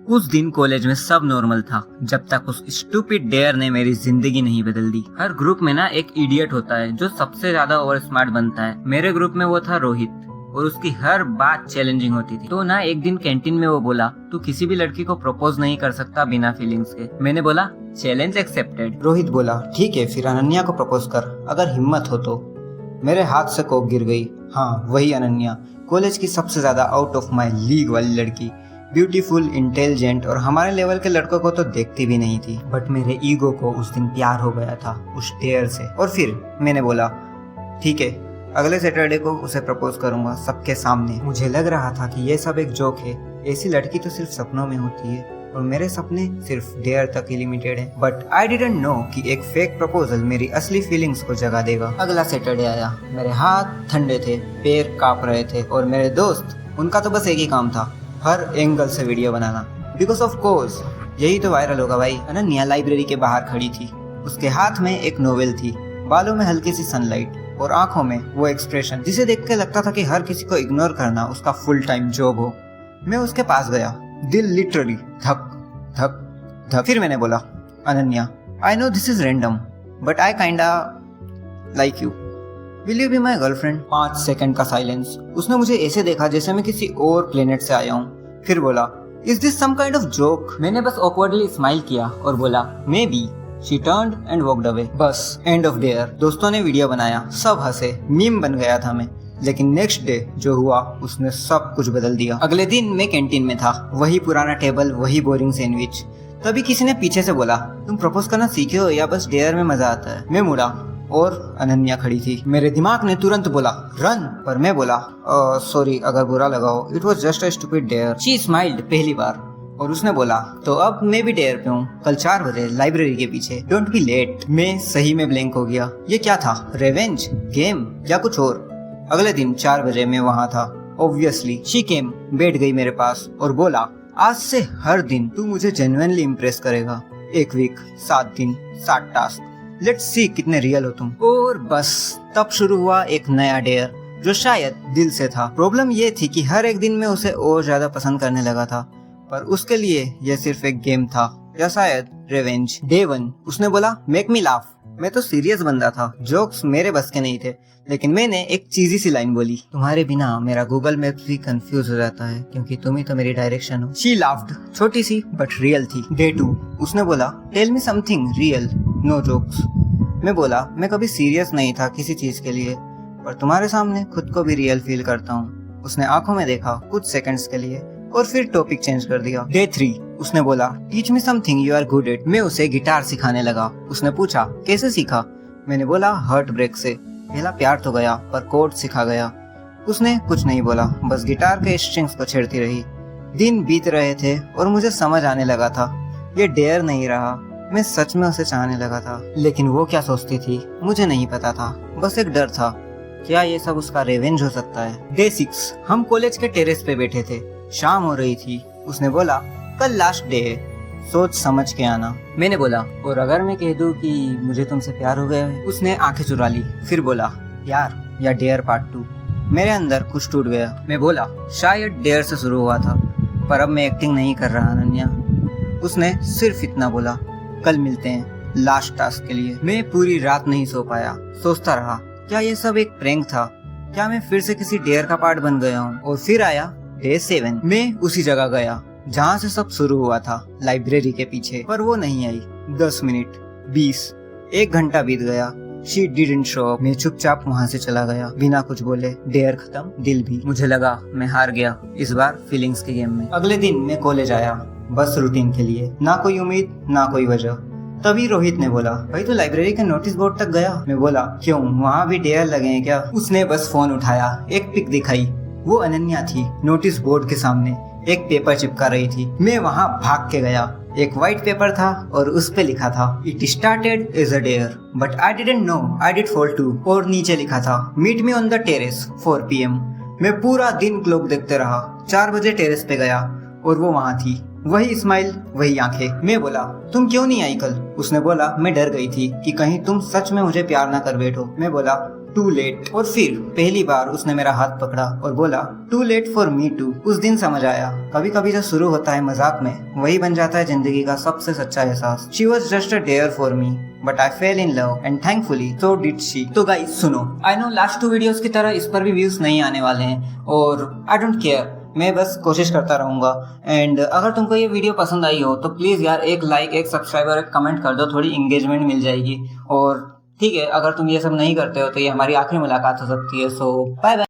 उस दिन कॉलेज में सब नॉर्मल था जब तक उस स्टूपिड डेयर ने मेरी जिंदगी नहीं बदल दी। हर ग्रुप में ना एक इडियट होता है जो सबसे ज्यादा ओवर स्मार्ट बनता है। मेरे ग्रुप में वो था रोहित और उसकी हर बात चैलेंजिंग होती थी। तो ना एक दिन कैंटीन में वो बोला, तू किसी भी लड़की को प्रपोज नहीं कर सकता बिना फीलिंग्स के। मैंने बोला चैलेंज एक्सेप्टेड। रोहित बोला, ठीक है फिर अनन्या को प्रपोज कर, अगर हिम्मत हो तो। मेरे हाथ से कोक गिर गई। हाँ, वही अनन्या, कॉलेज की सबसे ज्यादा आउट ऑफ माई लीग वाली लड़की, ब्यूटीफुल, इंटेलिजेंट और हमारे लेवल के लड़कों को तो देखती भी नहीं थी। बट मेरे ईगो को उस दिन प्यार हो गया था उस डेयर से। और फिर मैंने बोला, ठीक है, अगले सैटरडे को उसे प्रपोज करूंगा सबके सामने। मुझे लग रहा था कि ये सब एक जोक है, ऐसी लड़की तो सिर्फ सपनों में होती है और मेरे सपने सिर्फ डेयर तक ही लिमिटेड है। बट आई डिडंट नो कि एक फेक प्रपोजल मेरी असली फीलिंग्स को जगा देगा। अगला सैटरडे आया, मेरे हाथ ठंडे थे, पैर कांप रहे थे और मेरे दोस्त, उनका तो बस एक ही काम था, हर एंगल से video banana. Because of course यही तो वायरल होगा भाई। अनन्या लाइब्रेरी के बाहर खड़ी थी, उसके हाथ में एक नोवेल थी, बालों में हल्की सी सनलाइट और आंखों में वो एक्सप्रेशन जिसे देख के लगता था कि हर किसी को इग्नोर करना उसका फुल टाइम जॉब हो। मैं उसके पास गया, दिल लिटरली धक धक धक। फिर मैंने बोला, Ananya, I know this is random but I kinda like you, will you be my girlfriend? 5 second का साइलेंस। उसने मुझे ऐसे देखा जैसे मैं किसी और प्लेनेट से आया हूँ। फिर बोला, is this some kind of joke? मैंने बस ऑकवर्डली स्माइल किया और बोला, maybe. She turned and walked away. बस एंड ऑफ डेयर। दोस्तों ने वीडियो बनाया, सब हंसे, मीम बन गया था मैं। लेकिन नेक्स्ट डे जो हुआ उसने सब कुछ बदल दिया। अगले दिन मैं कैंटीन में था, वही पुराना टेबल, वही बोरिंग सैंडविच। तभी किसी ने पीछे से बोला, तुम प्रपोज करना सीखे हो या बस डेयर में मजा आता है? मैं मुड़ा और अनन्या खड़ी थी। मेरे दिमाग ने तुरंत बोला रन, पर मैं बोला सॉरी अगर बुरा लगा हो, it was just a stupid dare. She smiled पहली बार और उसने बोला, तो अब मैं भी डेयर पे हूँ, कल 4 बजे लाइब्रेरी के पीछे, डोंट बी लेट। मैं सही में ब्लैंक हो गया। ये क्या था, रेवेंज, गेम या कुछ और? अगले दिन 4 बजे मैं वहाँ था। ऑब्वियसली शी केम, बैठ गई मेरे पास और बोला, आज से हर दिन तू मुझे जेन्युइनली इम्प्रेस करेगा। 1 वीक, 7 दिन, 7 टास्क, लेट्स सी कितने रियल हो तुम। और बस तब शुरू हुआ एक नया डेयर जो शायद दिल से था। प्रॉब्लम ये थी कि हर एक दिन मैं उसे और ज्यादा पसंद करने लगा था, पर उसके लिए यह सिर्फ एक गेम था या शायद रिवेंज। डे 1 उसने बोला, मेक मी लाफ। मैं तो सीरियस बंदा था, जोक्स मेरे बस के नहीं थे, लेकिन मैंने एक चीजी सी लाइन बोली, तुम्हारे बिना मेरा गूगल मैप्स भी कंफ्यूज हो जाता है क्योंकि तुम ही तो मेरी डायरेक्शन हो। शी लाफ्ड, छोटी सी बट रियल थी। डे 2 उसने बोला, tell me something real, no jokes. मैं बोला, मैं कभी सीरियस नहीं था किसी चीज के लिए, पर तुम्हारे सामने खुद को भी रियल फील करता हूँ। उसने आंखों में देखा कुछ सेकंड्स के लिए और फिर टॉपिक चेंज कर दिया। डे 3 उसने बोला, teach me something you are good at. मैं उसे गिटार सिखाने लगा। उसने पूछा, कैसे सीखा? मैंने बोला, हार्ट ब्रेक से। पहला प्यार तो गया पर कोड सिखा गया। उसने कुछ नहीं बोला, बस गिटार के स्ट्रिंग्स को छेड़ती रही। दिन बीत रहे थे और मुझे समझ आने लगा था ये डेयर नहीं रहा, मैं सच में उसे चाहने लगा था। लेकिन वो क्या सोचती थी मुझे नहीं पता था, बस एक डर था, क्या ये सब उसका रिवेंज हो सकता है? डे 6 हम कॉलेज के टेरेस पे बैठे थे, शाम हो रही थी। उसने बोला, कल लास्ट डे है, सोच समझ के आना। मैंने बोला, और अगर मैं कह दूं कि मुझे तुमसे प्यार हो गया है? उसने आंखें चुरा ली, फिर बोला, प्यार या डेयर पार्ट 2? मेरे अंदर कुछ टूट गया। मैं बोला, शायद डेयर से शुरू हुआ था, पर अब मैं एक्टिंग नहीं कर रहा अनन्या। उसने सिर्फ इतना बोला, कल मिलते हैं लास्ट टास्क के लिए। मैं पूरी रात नहीं सो पाया, सोचता रहा, क्या ये सब एक प्रैंक था? क्या मैं फिर से किसी डेयर का पार्ट बन गया हूँ? और फिर आया डे 7। मैं उसी जगह गया जहाँ से सब शुरू हुआ था, लाइब्रेरी के पीछे, पर वो नहीं आई। 10 मिनट, 20, 1 घंटा बीत गया। She didn't show up. मैं चुपचाप वहाँ से चला गया बिना कुछ बोले। डेयर खत्म, दिल भी। मुझे लगा मैं हार गया इस बार फीलिंग्स के गेम में। अगले दिन मैं कॉलेज आया, बस रूटीन के लिए, ना कोई उम्मीद ना कोई वजह। तभी रोहित ने बोला, भाई तो लाइब्रेरी के नोटिस बोर्ड तक गया? मैं बोला, क्यों, वहाँ भी डेयर लगे हैं क्या? उसने बस फोन उठाया, एक पिक दिखाई, वो अनन्या थी नोटिस बोर्ड के सामने, एक पेपर चिपका रही थी। मैं वहाँ भाग के गया। एक व्हाइट पेपर था और उस पे लिखा था, it started as a dare but I didn't know I did fall too. और नीचे लिखा था, meet me on the terrace 4 PM। मैं पूरा दिन क्लॉक देखते रहा। 4 बजे टेरेस पे गया और वो वहाँ थी, वही स्माइल, वही आंखें। मैं बोला, तुम क्यों नहीं आई कल? उसने बोला, मैं डर गई थी कि कहीं तुम सच में मुझे प्यार ना कर बैठो। मैं बोला, टू लेट। और फिर पहली बार उसने मेरा हाथ पकड़ा और बोला too late for me too. उस दिन समझ आया कभी कभी जो शुरू होता है मजाक में वही बन जाता है जिंदगी का सबसे सच्चा एहसास। She was just a dare for me but I fell in love and thankfully so did she. तो गाइस सुनो, आई नो लास्ट 2 वीडियोस की तरह इस पर भी व्यूज नहीं आने वाले हैं और आई डोंट केयर, मैं बस कोशिश करता रहूंगा। एंड अगर तुमको ये वीडियो पसंद आई हो तो प्लीज यार एक लाइक, एक सब्सक्राइब और एक कमेंट कर दो, थोड़ी एंगेजमेंट मिल जाएगी। और ठीक है, अगर तुम ये सब नहीं करते हो तो ये हमारी आखिरी मुलाकात हो सकती है। सो बाय बाय।